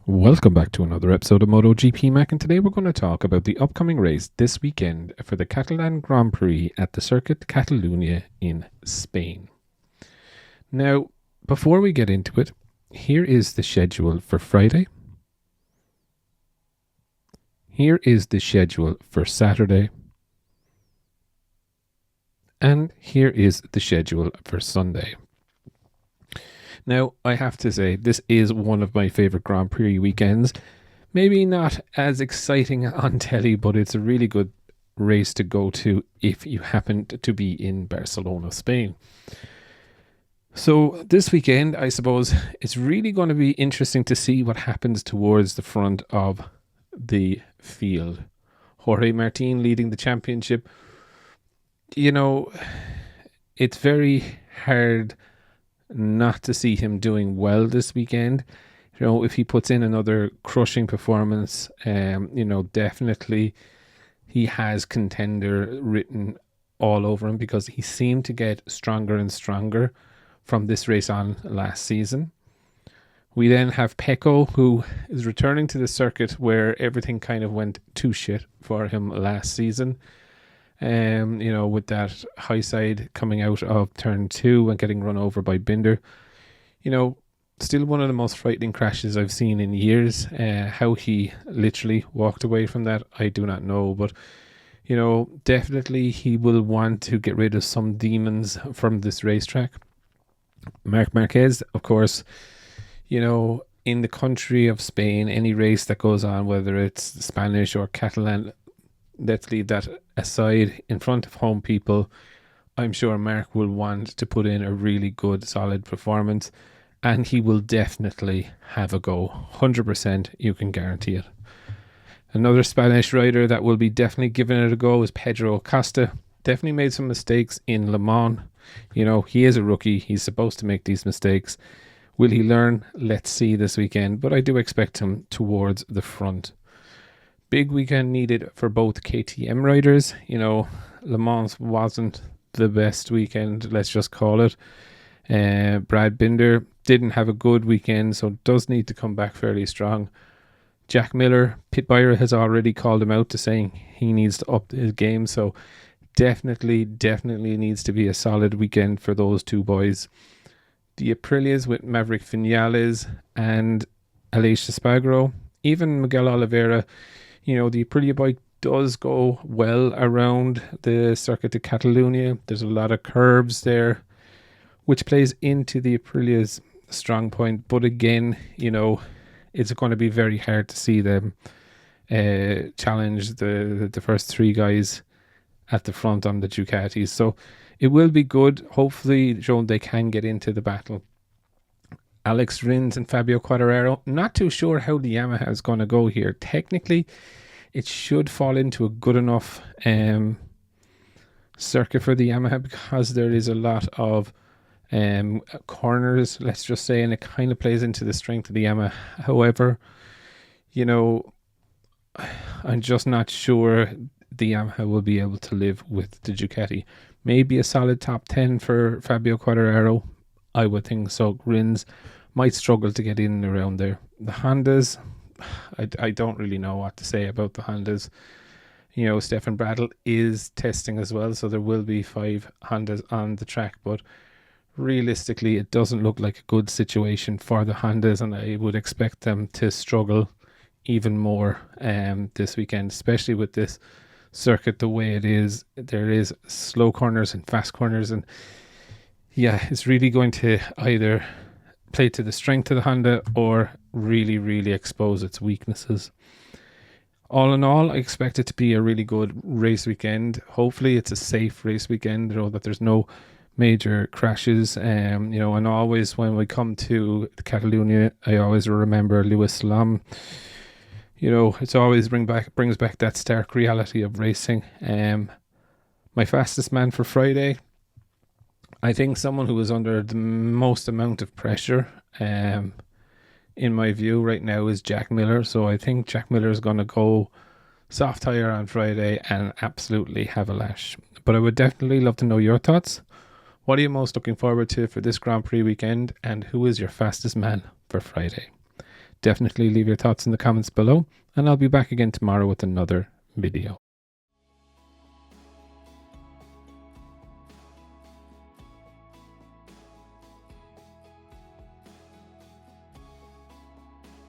Welcome back to another episode of MotoGP Mac, and today we're going to talk about the upcoming race this weekend for the Catalan Grand Prix at the Circuit Catalunya in Spain. Now, before we get into it, here is the schedule for Friday. Here is the schedule for Saturday. And here is the schedule for Sunday. Now, I have to say, this is one of my favourite Grand Prix weekends. Maybe not as exciting on telly, but it's a really good race to go to if you happen to be in Barcelona, Spain. So this weekend, I suppose, it's really going to be interesting to see what happens towards the front of the field. Jorge Martin leading the championship. You know, it's very hard not to see him doing well this weekend. You know, if he puts in another crushing performance, definitely he has contender written all over him, because he seemed to get stronger and stronger from this race on last season. We then have Pecco, who is returning to the circuit where everything kind of went to shit for him last season. With that high side coming out of turn 2 and getting run over by Binder. Still one of the most frightening crashes I've seen in years. How he literally walked away from that, I do not know. But, definitely he will want to get rid of some demons from this racetrack. Marc Marquez, of course, in the country of Spain, any race that goes on, whether it's Spanish or Catalan, let's leave that aside. In front of home people, I'm sure Mark will want to put in a really good, solid performance, and he will definitely have a go. 100%, you can guarantee it. Another Spanish rider that will be definitely giving it a go is Pedro Acosta. Definitely made some mistakes in Le Mans. He is a rookie. He's supposed to make these mistakes. Will he learn? Let's see this weekend, but I do expect him towards the front. Big weekend needed for both KTM riders. Le Mans wasn't the best weekend, let's just call it. Brad Binder didn't have a good weekend, so does need to come back fairly strong. Jack Miller, Pit Buyer has already called him out to saying he needs to up his game, so definitely needs to be a solid weekend for those two boys. The Aprilias with Maverick Vinales and Aleix Espargaro, even Miguel Oliveira. The Aprilia bike does go well around the Circuit de Catalunya. There's a lot of curves there, which plays into the Aprilia's strong point. But again, it's going to be very hard to see them challenge the first three guys at the front on the Ducatis. So it will be good. Hopefully, they can get into the battle. Alex Rins and Fabio Quartararo. Not too sure how the Yamaha is going to go here. Technically, it should fall into a good enough circuit for the Yamaha, because there is a lot of corners, let's just say, and it kind of plays into the strength of the Yamaha. However, I'm just not sure the Yamaha will be able to live with the Ducati. Maybe a solid top 10 for Fabio Quartararo. I would think so. Rins might struggle to get in and around there. The Hondas, I don't really know what to say about the Hondas. Stefan Bradl is testing as well, so there will be 5 Hondas on the track, but realistically it doesn't look like a good situation for the Hondas, and I would expect them to struggle even more this weekend, especially with this circuit the way it is. There is slow corners and fast corners, and it's really going to either play to the strength of the Honda or really expose its weaknesses. All in all, I expect it to be a really good race weekend. Hopefully it's a safe race weekend, that there's no major crashes. And always when we come to Catalunya, I always remember Lewis Lam. It's always brings back that stark reality of racing. My fastest man for Friday, I think someone who is under the most amount of pressure, in my view right now, is Jack Miller. So I think Jack Miller is going to go soft tire on Friday and absolutely have a lash. But I would definitely love to know your thoughts. What are you most looking forward to for this Grand Prix weekend, and who is your fastest man for Friday? Definitely leave your thoughts in the comments below, and I'll be back again tomorrow with another video.